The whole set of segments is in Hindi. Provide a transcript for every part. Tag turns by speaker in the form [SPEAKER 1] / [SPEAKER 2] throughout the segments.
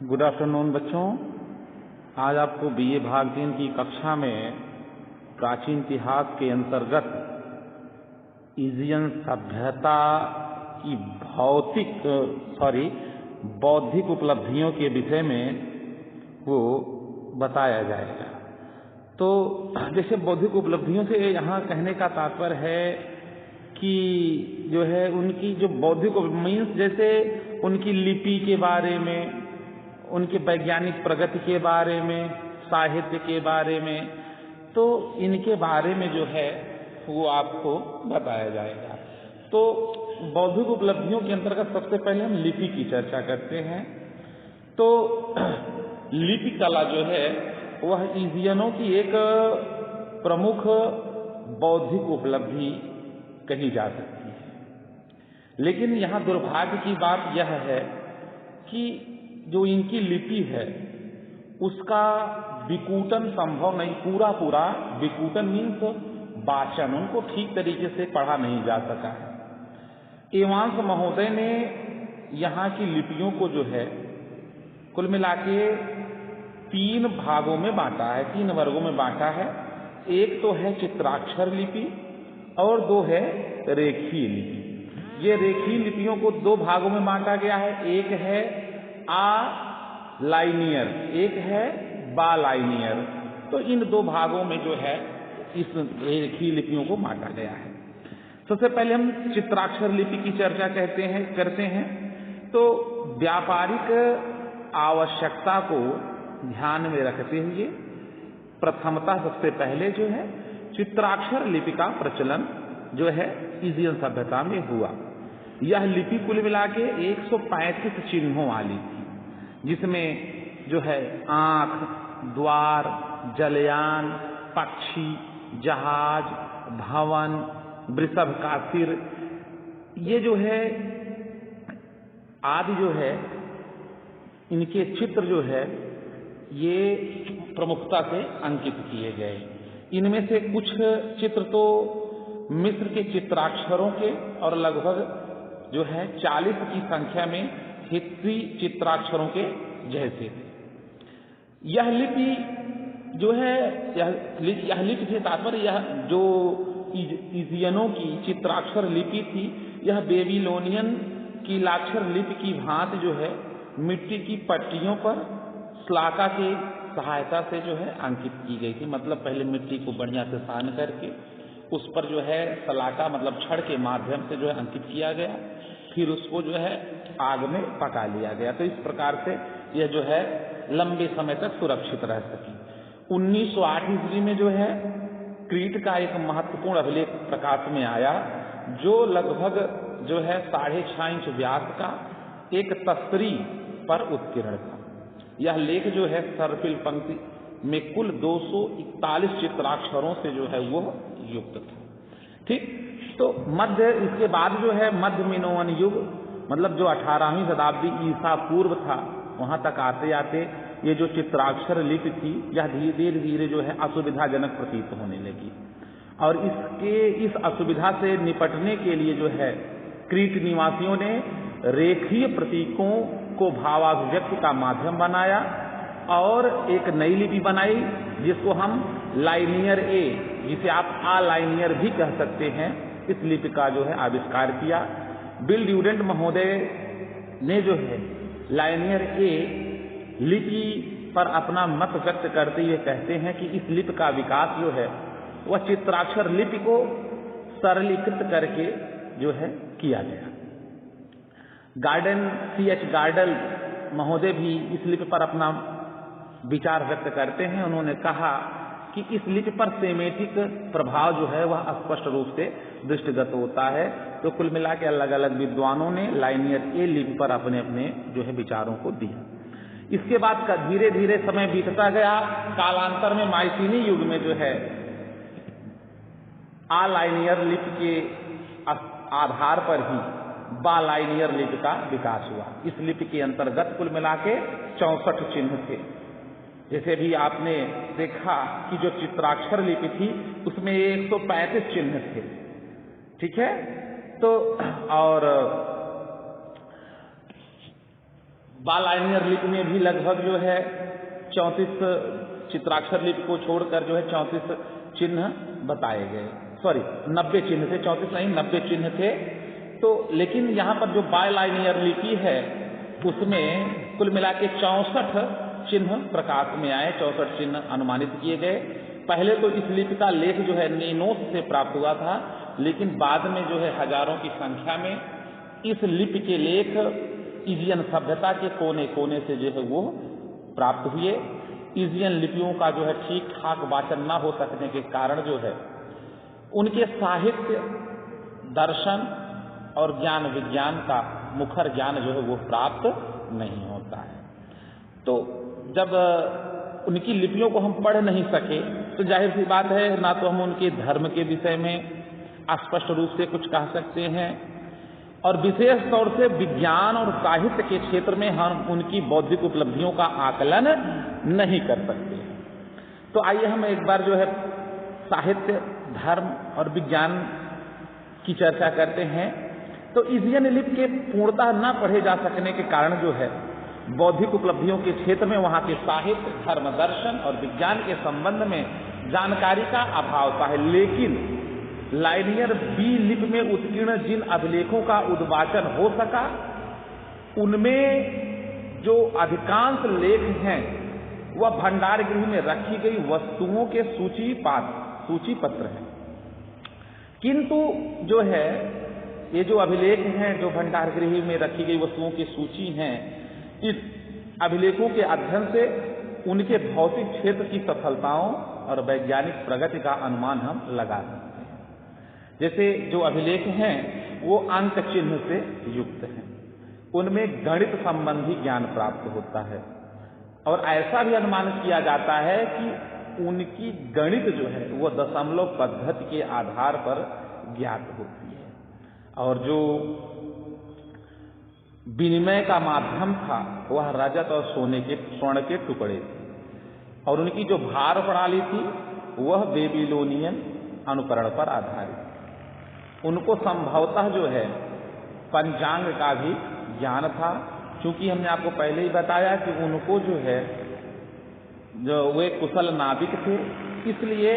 [SPEAKER 1] गुड आफ्टरनून बच्चों। आज आपको बीए भाग 3 की कक्षा में प्राचीन इतिहास के अंतर्गत इजियन सभ्यता की बौद्धिक उपलब्धियों के विषय में वो बताया जाएगा। तो जैसे बौद्धिक उपलब्धियों से यहाँ कहने का तात्पर्य है कि जो है उनकी जो बौद्धिक मीन्स जैसे उनकी लिपि के बारे में, उनके वैज्ञानिक प्रगति के बारे में, साहित्य के बारे में, तो इनके बारे में जो है वो आपको बताया जाएगा। तो बौद्धिक उपलब्धियों के अंतर्गत सबसे पहले हम लिपि की चर्चा करते हैं। तो लिपि कला जो है वह इजियनों की एक प्रमुख बौद्धिक उपलब्धि कही जा सकती है। लेकिन यहाँ दुर्भाग्य की बात यह है कि जो इनकी लिपि है उसका विकूटन संभव नहीं, पूरा विकूटन मीन्स वाचन, उनको ठीक तरीके से पढ़ा नहीं जा सका है। एवांस महोदय ने यहाँ की लिपियों को जो है कुल मिला के 3 भागों में बांटा है, 3 वर्गों में बांटा है। एक तो है चित्राक्षर लिपि और 2 है रेखीय लिपि। ये रेखीय लिपियों को 2 भागों में बांटा गया है, एक है लाइनियर, एक है बालाइनियर। तो इन 2 भागों में जो है इस रेखीय लिपियों को बांटा गया है। सबसे पहले हम चित्राक्षर लिपि की चर्चा करते हैं। तो व्यापारिक आवश्यकता को ध्यान में रखते हुए प्रथमतः सबसे पहले जो है चित्राक्षर लिपि का प्रचलन जो है इजियन सभ्यता में हुआ। यह लिपि कुल मिला के 135 चिन्हों वाली थी, जिसमें जो है आंख, द्वार, जलयान, पक्षी, जहाज, भवन, वृषभ का सिर, ये जो है आदि जो है इनके चित्र जो है ये प्रमुखता से अंकित किए गए। इनमें से कुछ चित्र तो मिस्र के चित्राक्षरों के और लगभग जो है 40 की संख्या में हिब्रू चित्राक्षरों के जैसे थे। यह लिपि जो है यह लिपि से तात्पर्य यह जो इजियनों की चित्राक्षर लिपि थी, यह बेबीलोनियन कीलाक्षर लिपि की भांति जो है मिट्टी की पट्टियों पर शलाका की सहायता से जो है अंकित की गई थी। मतलब पहले मिट्टी को बढ़िया से सान करके उस पर जो है शलाका मतलब छड़ के माध्यम से जो है अंकित किया गया, फिर उसको जो है आग में पका लिया गया। तो इस प्रकार से यह जो है लंबे समय तक सुरक्षित रह सकी। 1908 ईस्वी में जो है क्रीट का एक महत्वपूर्ण अभिलेख प्रकाश में आया, जो लगभग जो है 6.5 इंच व्यास का एक तस्तरी पर उत्कीर्ण था। यह लेख जो है सर्पिल पंक्ति में कुल 241 चित्राक्षरों से जो है वो युक्त था। ठीक, तो इसके बाद जो है मध्य मिनोअन युग, मतलब जो 18वीं शताब्दी ईसा पूर्व था, वहां तक आते आते ये जो चित्राक्षर लिपि थी यह धीरे धीरे जो है असुविधाजनक प्रतीत होने लगी। और इस असुविधा से निपटने के लिए जो है क्रीट निवासियों ने रेखीय प्रतीकों को भावाभिव्यक्ति का माध्यम बनाया और एक नई लिपि बनाई जिसको हम लाइनियर ए, जिसे आप आ लाइनियर भी कह सकते हैं, इस लिपि का जो है आविष्कार किया। बिल ड्यूडेंट महोदय ने जो है लाइनियर ए लिपि पर अपना मत व्यक्त करते हुए कहते हैं कि इस लिपि का विकास जो है वह चित्राक्षर लिपि को सरलीकृत करके जो है किया गया। C.H. गार्डल महोदय भी इस लिपि पर अपना विचार व्यक्त करते हैं। उन्होंने कहा कि इस लिपि पर सेमेटिक प्रभाव जो है वह स्पष्ट रूप से दृष्टिगत होता है। तो कुल मिला के अलग अलग विद्वानों ने लाइनियर ए लिपि पर अपने अपने जो है विचारों को दिया। इसके बाद का धीरे धीरे समय बीतता गया। कालांतर में माइसीनी युग में जो है आ लाइनियर लिपि के आधार पर ही बालाइनियर लिपि का विकास हुआ। इस लिपि के अंतर्गत कुल मिला के 64 चिन्ह थे। जैसे भी आपने देखा कि जो चित्राक्षर लिपि थी उसमें 135 चिन्ह थे, ठीक है। तो और बालाइनियर लिपि में भी लगभग जो है 34 चित्राक्षर लिपि को छोड़कर जो है 34 चिन्ह बताए गए, सॉरी 90 चिन्ह थे, 34 नहीं 90 चिन्ह थे। तो लेकिन यहाँ पर जो बालाइनियर लिपि है उसमें कुल मिला के 64 चिन्ह प्रकाश में आए, 64 चिन्ह अनुमानित किए गए। पहले तो इस लिपि का लेख जो है नीनोस से प्राप्त हुआ था, लेकिन बाद में जो है हजारों की संख्या में इस लिपि के लेख इजियन सभ्यता के कोने कोने से जो है वो प्राप्त हुए। इजियन लिपियों का जो है ठीक ठाक वाचन न हो सकने के कारण जो है उनके साहित्य, दर्शन और ज्ञान विज्ञान का मुखर ज्ञान जो है वो प्राप्त नहीं होता है। तो जब उनकी लिपियों को हम पढ़ नहीं सके तो जाहिर सी बात है ना तो हम उनके धर्म के विषय में स्पष्ट रूप से कुछ कह सकते हैं, और विशेष तौर से विज्ञान और साहित्य के क्षेत्र में हम उनकी बौद्धिक उपलब्धियों का आकलन नहीं कर सकते। तो आइए हम एक बार जो है साहित्य, धर्म और विज्ञान की चर्चा करते हैं। तो इजियन लिपि के पूर्णतः न पढ़े जा सकने के कारण जो है बौद्धिक उपलब्धियों के क्षेत्र में वहाँ के साहित्य, धर्म, दर्शन और विज्ञान के संबंध में जानकारी का अभाव था। लेकिन लाइनियर बी लिपि में उत्कीर्ण जिन अभिलेखों का उद्वाचन हो सका उनमें जो अधिकांश लेख हैं वह भंडार गृह में रखी गई वस्तुओं के सूची पत्र हैं। किंतु जो है ये जो अभिलेख हैं, जो भंडार गृह में रखी गई वस्तुओं की सूची हैं, इस अभिलेखों के अध्ययन से उनके भौतिक क्षेत्र की सफलताओं और वैज्ञानिक प्रगति का अनुमान हम लगा सकते हैं। जैसे जो अभिलेख हैं वो अंक चिन्ह से युक्त हैं, उनमें गणित संबंधी ज्ञान प्राप्त होता है और ऐसा भी अनुमान किया जाता है कि उनकी गणित जो है वो दशमलव पद्धति के आधार पर ज्ञात होती है। और जो विनिमय का माध्यम था वह रजत और स्वर्ण के टुकड़े थे और उनकी जो भार प्रणाली थी वह बेबीलोनियन अनुकरण पर आधारित। उनको संभवतः जो है पंचांग का भी ज्ञान था, क्योंकि हमने आपको पहले ही बताया कि उनको जो है जो वे कुशल नाविक थे, इसलिए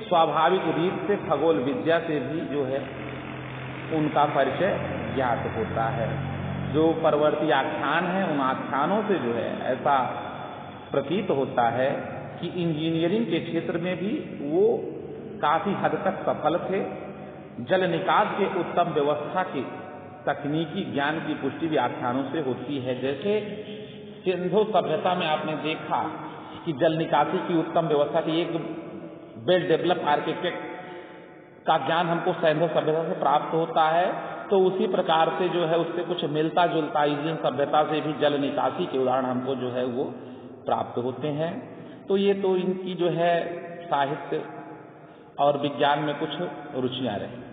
[SPEAKER 1] स्वाभाविक रीत से खगोल विद्या से भी जो है उनका परिचय ज्ञात होता है। जो परवर्ती आख्यान हैं उन आख्यानों से जो है ऐसा प्रतीत होता है कि इंजीनियरिंग के क्षेत्र में भी वो काफी हद तक सफल थे। जल निकास के उत्तम व्यवस्था के तकनीकी ज्ञान की पुष्टि भी आख्यानों से होती है। जैसे सिंधु सभ्यता में आपने देखा कि जल निकासी की उत्तम व्यवस्था की एक वेल डेवलप आर्किटेक्ट का ज्ञान हमको सिंधु सभ्यता से प्राप्त होता है, तो उसी प्रकार से जो है उससे कुछ मिलता जुलता इजियन सभ्यता से भी जल निकासी के उदाहरण हमको जो है वो प्राप्त होते हैं। तो ये तो इनकी जो है साहित्य और विज्ञान में कुछ रुचियां रही।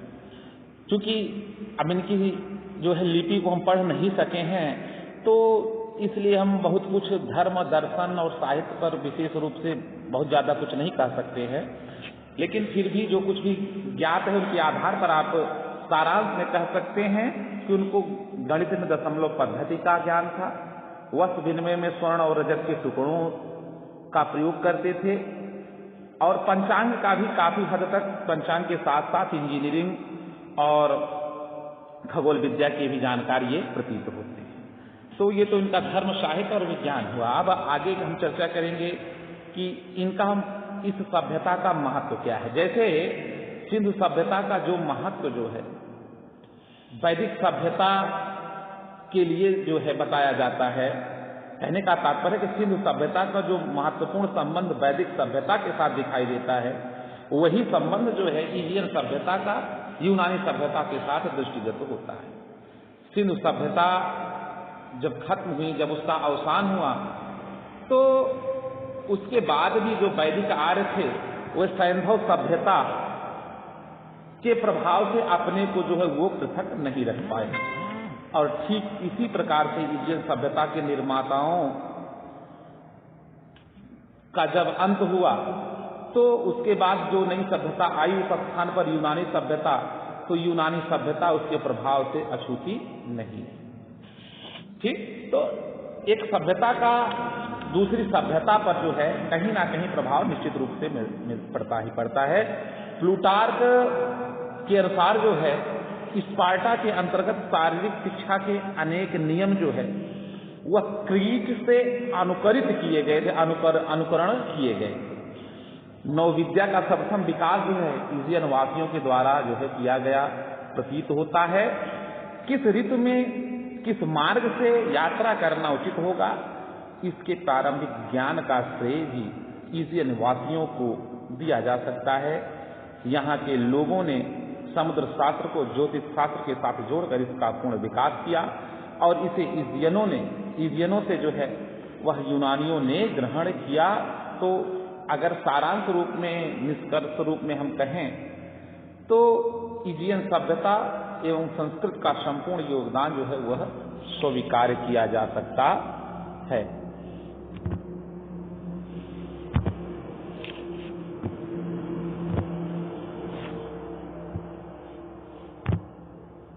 [SPEAKER 1] क्योंकि अब इनकी जो है लिपि को हम पढ़ नहीं सके हैं तो इसलिए हम बहुत कुछ धर्म, दर्शन और साहित्य पर विशेष रूप से बहुत ज़्यादा कुछ नहीं कह सकते हैं। लेकिन फिर भी जो कुछ भी ज्ञात है उसके आधार पर आप सारांश में कह सकते हैं कि उनको गणित में दशमलव पद्धति का ज्ञान था, वस्तु विनिमय में स्वर्ण और रजत के टुकड़ों का प्रयोग करते थे और पंचांग का भी काफी हद तक, पंचांग के साथ साथ इंजीनियरिंग और खगोल विद्या की भी जानकारी ये प्रतीत होती है। तो ये तो इनका धर्म, साहित्य और विज्ञान हुआ। अब आगे हम चर्चा करेंगे कि इनका हम इस सभ्यता का महत्व क्या है। जैसे सिंधु सभ्यता का जो महत्व जो है वैदिक सभ्यता के लिए जो है बताया जाता है, कहने का तात्पर्य कि सिंधु सभ्यता का जो महत्वपूर्ण संबंध वैदिक सभ्यता के साथ दिखाई देता है वही संबंध जो है इजियन सभ्यता का यूनानी सभ्यता के साथ दृष्टिगत होता है। सिंधु सभ्यता जब खत्म हुई, जब उसका अवसान हुआ, तो उसके बाद भी जो वैदिक आर्य थे वे सैंधव सभ्यता के प्रभाव से अपने को जो है वो पृथक नहीं रख पाए और ठीक इसी प्रकार से इजियन सभ्यता के निर्माताओं का जब अंत हुआ तो उसके बाद जो नई सभ्यता आई उस स्थान पर यूनानी सभ्यता, तो यूनानी सभ्यता उसके प्रभाव से अछूती नहीं। ठीक, तो एक सभ्यता का दूसरी सभ्यता पर जो है कहीं ना कहीं प्रभाव निश्चित रूप से पड़ता ही पड़ता है। प्लूटार्क के अनुसार जो है स्पार्टा के अंतर्गत शारीरिक शिक्षा के अनेक नियम जो है वह क्रीट से अनुकरित किए गए थे, अनुकरण किए गए। नवविद्या का सर्वप्रथम विकास जो है इजियन वासियों के द्वारा जो है किया गया प्रतीत होता है। किस ऋतु में किस मार्ग से यात्रा करना उचित होगा, इसके प्रारंभिक ज्ञान का श्रेय भी इजियन वासियों को दिया जा सकता है। यहाँ के लोगों ने समुद्र शास्त्र को ज्योतिष शास्त्र के साथ जोड़कर इसका पूर्ण विकास किया और इसे इजियनों से जो है वह यूनानियों ने ग्रहण किया। तो अगर सारांश रूप में, निष्कर्ष रूप में हम कहें तो इजियन सभ्यता एवं संस्कृत का संपूर्ण योगदान जो है वह स्वीकार किया जा सकता है।